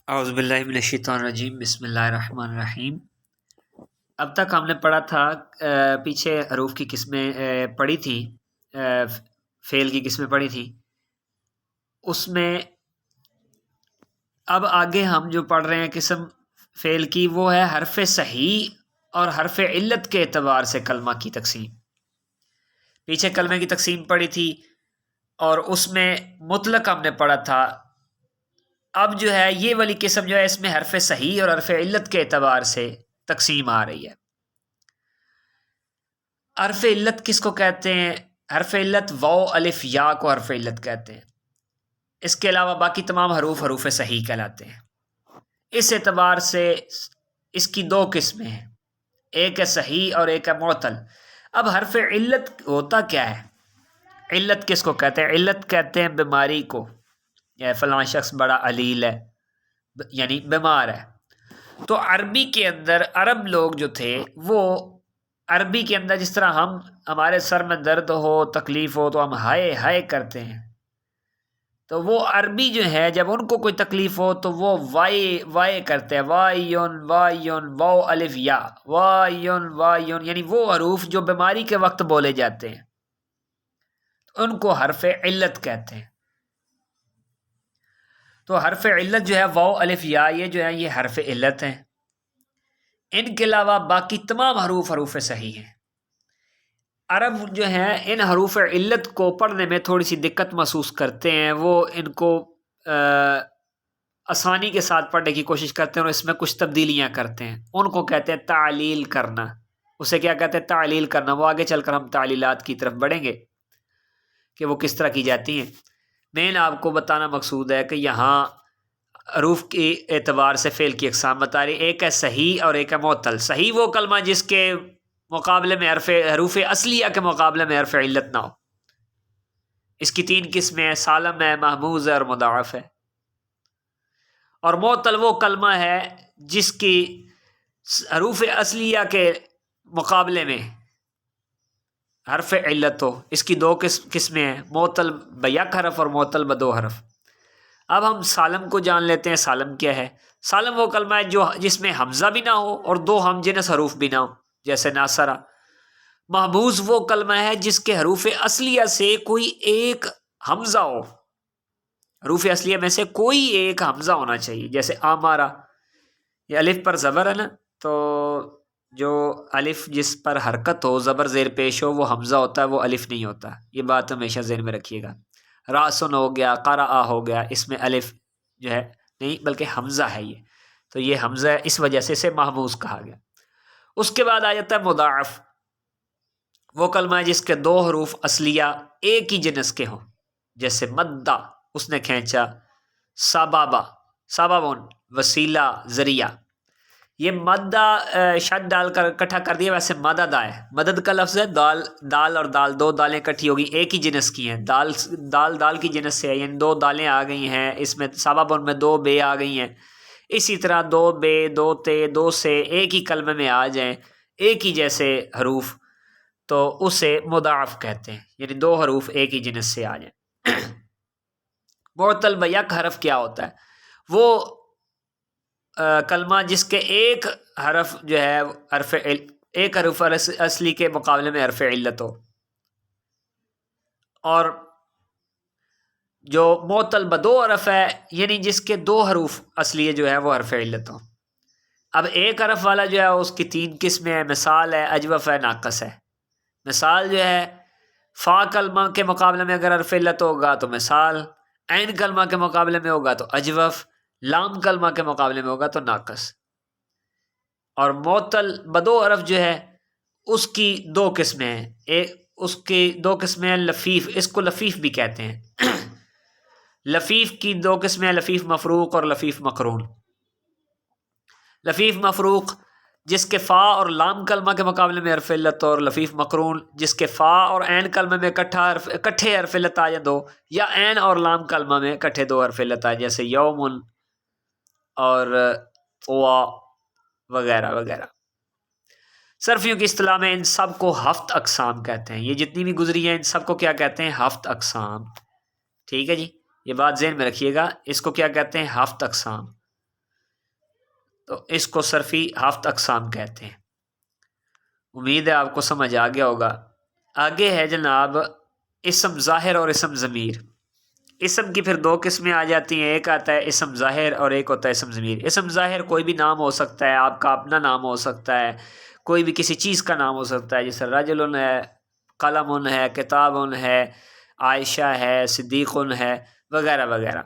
اعوذ باللہ من الشیطان الرجیم، بسم اللہ الرحمن الرحیم۔ اب تک ہم نے پڑھا تھا پیچھے حروف کی قسمیں پڑھی تھی، فعل کی قسمیں پڑھی تھی، اس میں اب آگے ہم جو پڑھ رہے ہیں قسم فعل کی، وہ ہے حرف صحیح اور حرف علت کے اعتبار سے کلمہ کی تقسیم۔ پیچھے کلمے کی تقسیم پڑھی تھی اور اس میں مطلق ہم نے پڑھا تھا۔ اب جو ہے یہ والی قسم جو ہے اس میں حرف صحیح اور حرف علت کے اعتبار سے تقسیم آ رہی ہے۔ حرف علت کس کو کہتے ہیں؟ حرف علت واو الف یا کو حرف علت کہتے ہیں۔ اس کے علاوہ باقی تمام حروف حروف صحیح کہلاتے ہیں۔ اس اعتبار سے اس کی دو قسمیں ہیں، ایک ہے صحیح اور ایک ہے معطل۔ اب حرف علت ہوتا کیا ہے؟ علت کس کو کہتے ہیں؟ علت کہتے ہیں بیماری کو، یا فلاں شخص بڑا علیل ہے، یعنی بیمار ہے۔ تو عربی کے اندر عرب لوگ جو تھے وہ عربی کے اندر جس طرح ہمارے سر میں درد ہو، تکلیف ہو تو ہم ہائے ہائے کرتے ہیں، تو وہ عربی جو ہے جب ان کو کوئی تکلیف ہو تو وہ وائے وائے کرتے ہیں، وائیون وائیون واو الف یا، وائیون وائیون، یعنی وہ حروف جو بیماری کے وقت بولے جاتے ہیں ان کو حرف علت کہتے ہیں۔ تو حرف علت جو ہے واو الف یا، یہ جو ہے یہ حرف علت ہیں۔ ان کے علاوہ باقی تمام حروف حروف صحیح ہیں۔ عرب جو ہیں ان حروف علت کو پڑھنے میں تھوڑی سی دقت محسوس کرتے ہیں، وہ ان کو آسانی کے ساتھ پڑھنے کی کوشش کرتے ہیں اور اس میں کچھ تبدیلیاں کرتے ہیں۔ ان کو کہتے ہیں تعلیل کرنا۔ اسے کیا کہتے ہیں؟ تعلیل کرنا۔ وہ آگے چل کر ہم تعلیلات کی طرف بڑھیں گے کہ وہ کس طرح کی جاتی ہیں۔ مین آپ کو بتانا مقصود ہے کہ یہاں حروف کے اعتبار سے فعل کی اقسام بتا رہی، ایک ہے صحیح اور ایک ہے معطل۔ صحیح وہ کلمہ جس کے مقابلے میں حروف اصلیہ کے مقابلے میں حرف علت نہ ہو۔ اس کی تین قسمیں ہیں، سالم ہے، محموز ہے اور مضاعف ہے۔ اور معطل وہ کلمہ ہے جس کی حروف اصلیہ کے مقابلے میں حرف علت ہو۔ اس کی دو قسمیں ہیں، معطل بیک حرف اور معطل بدو حرف۔ اب ہم سالم کو جان لیتے ہیں۔ سالم کیا ہے؟ سالم وہ کلمہ ہے جس میں حمزہ بھی نہ ہو اور دو ہم جنس حروف بھی نہ ہو، جیسے ناصرہ۔ محموز وہ کلمہ ہے جس کے حروف اصلیہ سے کوئی ایک حمزہ ہو، حروف اصلیہ میں سے کوئی ایک حمزہ ہونا چاہیے، جیسے آمارہ۔ یہ الف پر زبر ہے نا، تو جو الف جس پر حرکت ہو، زبر زیر پیش ہو، وہ حمزہ ہوتا ہے، وہ الف نہیں ہوتا۔ یہ بات ہمیشہ ذہن میں رکھیے گا۔ راسن ہو گیا، قرآ ہو گیا، اس میں الف جو ہے نہیں بلکہ حمزہ ہے یہ، تو یہ حمزہ ہے، اس وجہ سے اسے محموز کہا گیا۔ اس کے بعد آ جاتا ہے مضاعف۔ وہ کلمہ ہے جس کے دو حروف اصلیہ ایک ہی جنس کے ہوں، جیسے مدہ، اس نے کھینچا، سبابا، سبابون، وسیلہ، ذریعہ۔ یہ مدہ شد ڈال کر اکٹھا کر دیا، ویسے مدد ہے، مدد کا لفظ ہے، دال اور دال، دو دالیں اکٹھی ہوگی، ایک ہی جنس کی ہیں، دال کی جنس سے ہے، یعنی دو دالیں آ گئی ہیں، اس میں سبابون میں دو بے آ گئی ہیں۔ اسی طرح دو بے، دو تے، دو سے ایک ہی کلمے میں آ جائیں، ایک ہی جیسے حروف، تو اسے مضاعف کہتے ہیں، یعنی دو حروف ایک ہی جنس سے آ جائیں۔ معطل بیک حرف کیا ہوتا ہے؟ وہ کلمہ جس کے ایک حرف جو ہے ایک حرف اصلی کے مقابلے میں حرف علت ہو، اور جو معطل بدو حرف ہے یعنی جس کے دو حروف اصلی جو ہے وہ حرف علت ہو۔ اب ایک حرف والا جو ہے اس کی تین قسمیں ہیں، مثال ہے، اجوف ہے، ناقص ہے۔ مثال جو ہے فا کلمہ کے مقابلے میں اگر حرف علت ہوگا تو مثال، عین کلمہ کے مقابلے میں ہوگا تو اجوف، لام کلمہ کے مقابلے میں ہوگا تو ناقص۔ اور معطل بدو حرف جو ہے اس کی دو قسمیں ہیں، اس کی دو قسمیں ہیں، لفیف، اس کو لفیف بھی کہتے ہیں۔ لفیف کی دو قسمیں ہیں، لفیف مفروق اور لفیف مقرون۔ لفیف مفروق جس کے فا اور لام کلمہ کے مقابلے میں حرف علت ہو، اور لفیف مقرون جس کے فا اور عین کلمہ میں اکٹھے حرف علت آ جائیں دو، یا عین اور لام کلمہ میں اکٹھے دو حرف علت آ جائیں، جیسے یومن اور وا وغیرہ وغیرہ۔ صرفیوں کی اصطلاح میں ان سب کو ہفت اقسام کہتے ہیں۔ یہ جتنی بھی گزری ہیں ان سب کو کیا کہتے ہیں؟ ہفت اقسام۔ ٹھیک ہے جی، یہ بات ذہن میں رکھیے گا، اس کو کیا کہتے ہیں؟ ہفت اقسام۔ تو اس کو صرفی ہفت اقسام کہتے ہیں۔ امید ہے آپ کو سمجھ آ گیا ہوگا۔ آگے ہے جناب اسم ظاہر اور اسم ضمیر۔ اسم کی پھر دو قسمیں آ جاتی ہیں، ایک آتا ہے اسم ظاہر اور ایک ہوتا ہے اسم ضمیر۔ اسم ظاہر کوئی بھی نام ہو سکتا ہے، آپ کا اپنا نام ہو سکتا ہے، کوئی بھی کسی چیز کا نام ہو سکتا ہے، جیسے رجل ہے، قلم ہے، کتاب ہے، عائشہ ہے، صدیق ہے، وغیرہ وغیرہ۔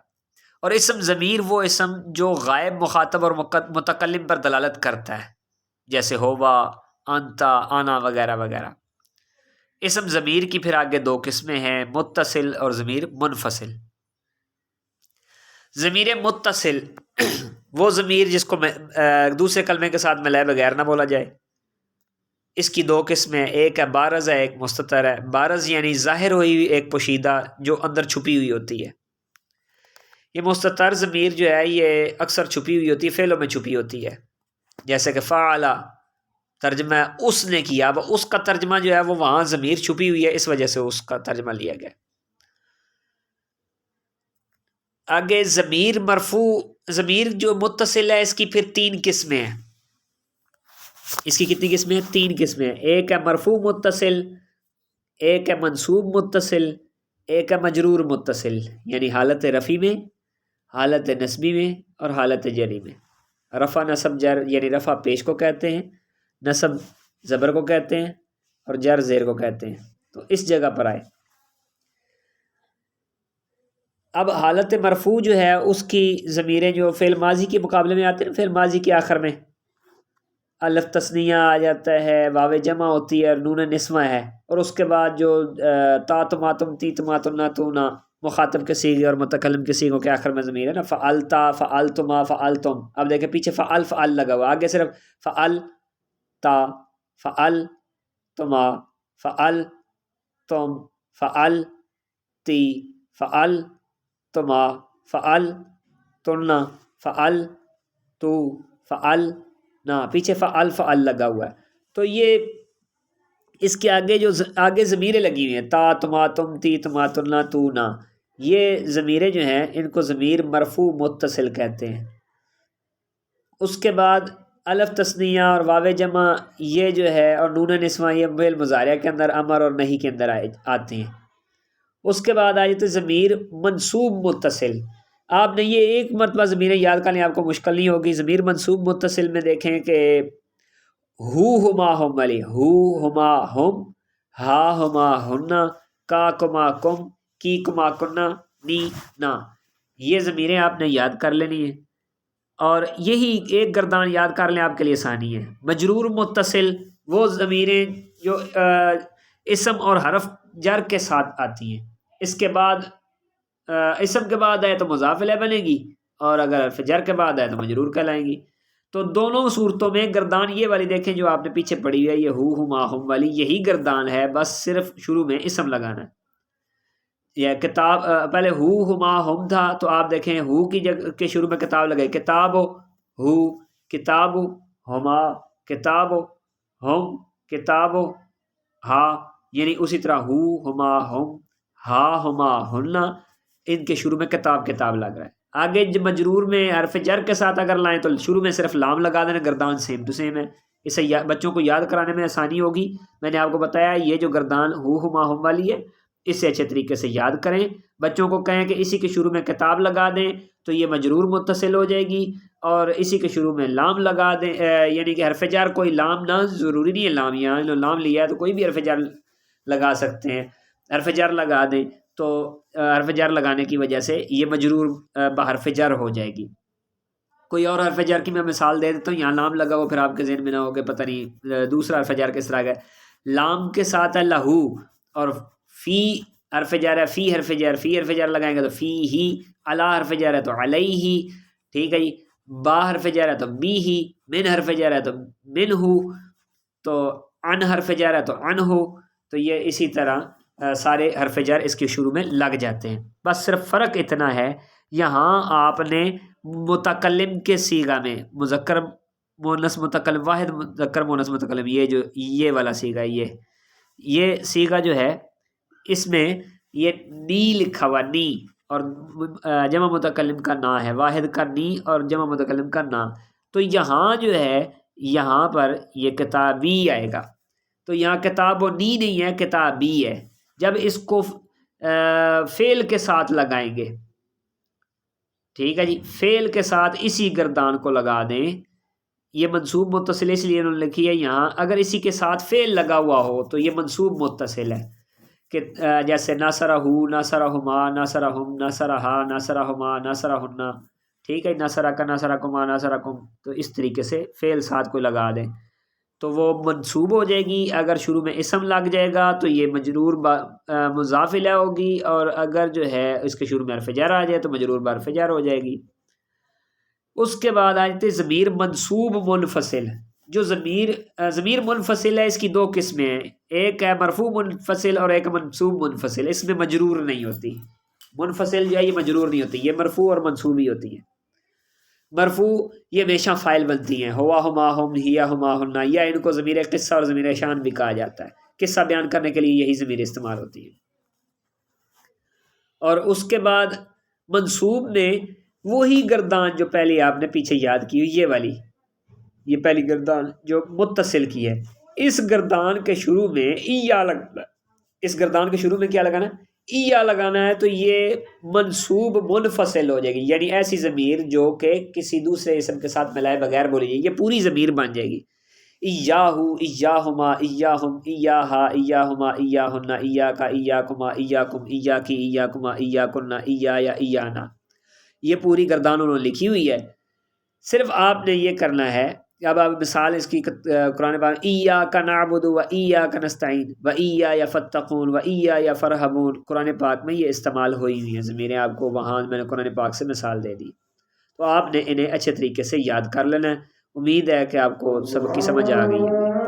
اور اسم ضمیر وہ اسم جو غائب مخاطب اور متکلم پر دلالت کرتا ہے، جیسے ہوا، انتا، آنا وغیرہ وغیرہ۔ اسم ضمیر کی پھر آگے دو قسمیں ہیں، متصل اور ضمیر منفصل۔ ضمیر متصل وہ ضمیر جس کو دوسرے کلمے کے ساتھ ملائے بغیر نہ بولا جائے۔ اس کی دو قسمیں، ایک ہے بارز ہے، ایک مستتر ہے۔ بارز یعنی ظاہر ہوئی ہوئی ایک پوشیدہ جو اندر چھپی ہوئی ہوتی ہے۔ یہ مستتر ضمیر جو ہے یہ اکثر چھپی ہوئی ہوتی ہے، فعلوں میں چھپی ہوتی ہے، جیسے کہ فعل ترجمہ اس نے کیا، وہ اس کا ترجمہ جو ہے وہ وہاں ضمیر چھپی ہوئی ہے، اس وجہ سے اس کا ترجمہ لیا گیا۔ آگے ضمیر مرفوع، ضمیر جو متصل ہے اس کی پھر تین قسمیں ہیں۔ اس کی کتنی قسمیں ہیں؟ تین قسمیں ہیں۔ ایک ہے مرفوع متصل، ایک ہے منصوب متصل، ایک ہے مجرور متصل، یعنی حالت رفع میں، حالت نصبی میں اور حالت جری میں۔ رفع نصب جر، یعنی رفع پیش کو کہتے ہیں، نصب زبر کو کہتے ہیں اور جر زیر کو کہتے ہیں۔ تو اس جگہ پر آئے۔ اب حالت مرفوع جو ہے اس کی ضمیریں جو فعل ماضی کے مقابلے میں آتے ہیں، فعل ماضی کے آخر میں الف تثنیہ آ جاتا ہے، واو جمع ہوتی ہے اور نون نسوہ ہے، اور اس کے بعد جو تا تماتم تی تماتم نا تو نا مخاطب کے صیغے اور متکلم کے صیغوں کے آخر میں ضمیر ہے نا، فعلتا، فعلتما، فعلتم۔ اب دیکھیں پیچھے فعل فعل لگا ہوا، آگے صرف فعلتا، فعلتما، فعلتم، فعلتی، فعلتما، فعلتن، فعلتو، فعلنا، پیچھے فعل فعل لگا ہوا ہے۔ تو یہ اس کے آگے جو آگے ضمیریں لگی ہوئی ہیں، تا تماتم تی تماتن نا تو نا، یہ ضمیریں جو ہیں ان کو ضمیر مرفوع متصل کہتے ہیں۔ اس کے بعد الف تثنیہ اور واو جمع یہ جو ہے اور نون نسوہ یہ فعل مضارع کے اندر امر اور نہی کے اندر آتے ہیں۔ اس کے بعد آ جاتے ضمیر منصوب متصل۔ آپ نے یہ ایک مرتبہ ضمیریں یاد کر لیں، آپ کو مشکل نہیں ہوگی۔ ضمیر منصوب متصل میں دیکھیں کہ ہو ہما ہم والی، ہو ہما ہم، ہا ہما ہننا، کا کما کم، کی کما کننا، نی نا، یہ ضمیریں آپ نے یاد کر لینی ہیں، اور یہی ایک گردان یاد کر لیں آپ کے لیے آسانی ہے۔ مجرور متصل وہ ضمیریں جو اسم اور حرف جر کے ساتھ آتی ہیں، اس کے بعد اسم کے بعد آئے تو مضاف الیہ بنے گی، اور اگر حرف جر کے بعد آئے تو مجرور کہلائیں گی۔ تو دونوں صورتوں میں گردان یہ والی دیکھیں جو آپ نے پیچھے پڑھی ہے، یہ ہو ہما ہم والی یہی گردان ہے، بس صرف شروع میں اسم لگانا ہے۔ یا کتاب، پہلے ہو ہما ہم تھا تو آپ دیکھیں ہو کی جگہ کے شروع میں کتاب لگائی، کتاب ہو، کتاب ہما، کتاب ہم، کتاب ہا، یعنی اسی طرح ہو ہما ہم، ہا ہما ہننا، ان کے شروع میں کتاب کتاب لگ رہا ہے۔ آگے مجرور میں حرف جر کے ساتھ اگر لائیں تو شروع میں صرف لام لگا دینا، گردان سیم ٹو سیم ہے۔ اسے بچوں کو یاد کرانے میں آسانی ہوگی۔ میں نے آپ کو بتایا یہ جو گردان ہو ہما ہم والی ہے اسے اچھے طریقے سے یاد کریں، بچوں کو کہیں کہ اسی کے شروع میں کتاب لگا دیں تو یہ مجرور متصل ہو جائے گی، اور اسی کے شروع میں لام لگا دیں، یعنی کہ حرف جر کوئی لام نہ ضروری نہیں ہے، لام یہاں لام لیا ہے تو کوئی بھی حرف جر لگا سکتے ہیں، حرف جر لگا دیں تو حرف جر لگانے کی وجہ سے یہ مجرور بحرف جر ہو جائے گی۔ کوئی اور حرف جر کی میں مثال دے دیتا ہوں، یہاں لام لگا ہو، پھر آپ کے ذہن میں نہ ہو کہ پتہ نہیں دوسرا حرف جر کس طرح کا ہے۔ لام کے ساتھ ہے لہو، اور فی حرف جر ہے، فی حرف جر، فی حرف جر لگائیں گے تو فی ہی، علی حرف جر ہے تو علیہ، ٹھیک ہے جی، با حرف جر ہے تو بی ہی، من حرف جر ہے تو من ہو، تو عن حرف جر ہے تو عن ہو، تو یہ اسی طرح سارے حرف جر اس کے شروع میں لگ جاتے ہیں۔ بس صرف فرق اتنا ہے، یہاں آپ نے متکلم کے صیغہ میں مذکر مؤنث متکلم، واحد مذکر مؤنث متکلم، یہ جو یہ والا صیغہ ہے، یہ صیغہ جو ہے اس میں یہ نی لکھا ہوا، نی، اور جمع متکلم کا نا ہے، واحد کا نی اور جمع متکلم کا نا۔ تو یہاں جو ہے یہاں پر یہ کتابی آئے گا، تو یہاں کتاب و نی نہیں ہے، کتابی ہے۔ جب اس کو فعل کے ساتھ لگائیں گے، ٹھیک ہے جی، فعل کے ساتھ اسی گردان کو لگا دیں، یہ منصوب متصل اس لیے انہوں نے لکھی ہے یہاں، اگر اسی کے ساتھ فعل لگا ہوا ہو تو یہ منصوب متصل ہے، کہ جیسے نصرہ، نصرہما، نصرہم، نصرہا، نصرہما، نصرہن، ٹھیک ہے، نصرہ کا، نصرکما، نصرکم، تو اس طریقے سے فعل ساتھ کو لگا دیں تو وہ منصوب ہو جائے گی۔ اگر شروع میں اسم لگ جائے گا تو یہ مجرور مضاف الیہ ہوگی، اور اگر جو ہے اس کے شروع میں حرف جر آ جائے تو مجرور بحرف جر ہو جائے گی۔ اس کے بعد آ جاتے ضمیر منصوب منفصل۔ جو ضمیر منفصل ہے اس کی دو قسمیں ہیں، ایک ہے مرفوع منفصل اور ایک منصوب منفصل، اس میں مجرور نہیں ہوتی۔ منفصل جو ہے یہ مجرور نہیں ہوتی، یہ مرفوع اور منصوب ہی ہوتی ہے۔ مرفوع یہ ہمیشہ فاعل بنتی ہیں، ہوا، ہما، ہم، ہیا، ہما، ہننا، یا ان کو ضمیر قصہ اور ضمیر شان بھی کہا جاتا ہے، قصہ بیان کرنے کے لیے یہی ضمیر استعمال ہوتی ہے۔ اور اس کے بعد منصوب میں وہی گردان جو پہلے آپ نے پیچھے یاد کی، یہ والی، یہ پہلی گردان جو متصل کی ہے، اس گردان کے شروع میں ایا لگنا، اس گردان کے شروع میں کیا لگانا ہے؟ ایا لگانا ہے، تو یہ منصوب منفصل ہو جائے گی، یعنی ایسی ضمیر جو کہ کسی دوسرے اسم کے ساتھ ملائے بغیر بولی جائے گی، یہ پوری ضمیر بن جائے گی۔ ایاہو، ایاہما، ایاہم، ایاہا، ایاہما، ایاہن، ایاکا، ایاکما، ایاکم، ایاکی، ایاکما، ایاکن، ایایا، ایانا، یہ پوری گردان انہوں نے لکھی ہوئی ہے۔ صرف آپ نے یہ کرنا ہے، اب آپ مثال اس کی قرآن پاک، ایاک نعبد و ایاک نستعین و ایایا فتقون و ایایا فرحبون، قرآن پاک میں یہ استعمال ہوئی ہوئی ہیں ضمیریں، آپ کو وہاں میں نے قرآن پاک سے مثال دے دی، تو آپ نے انہیں اچھے طریقے سے یاد کر لینا ہے۔ امید ہے کہ آپ کو سب کی سمجھ آ گئی ہے۔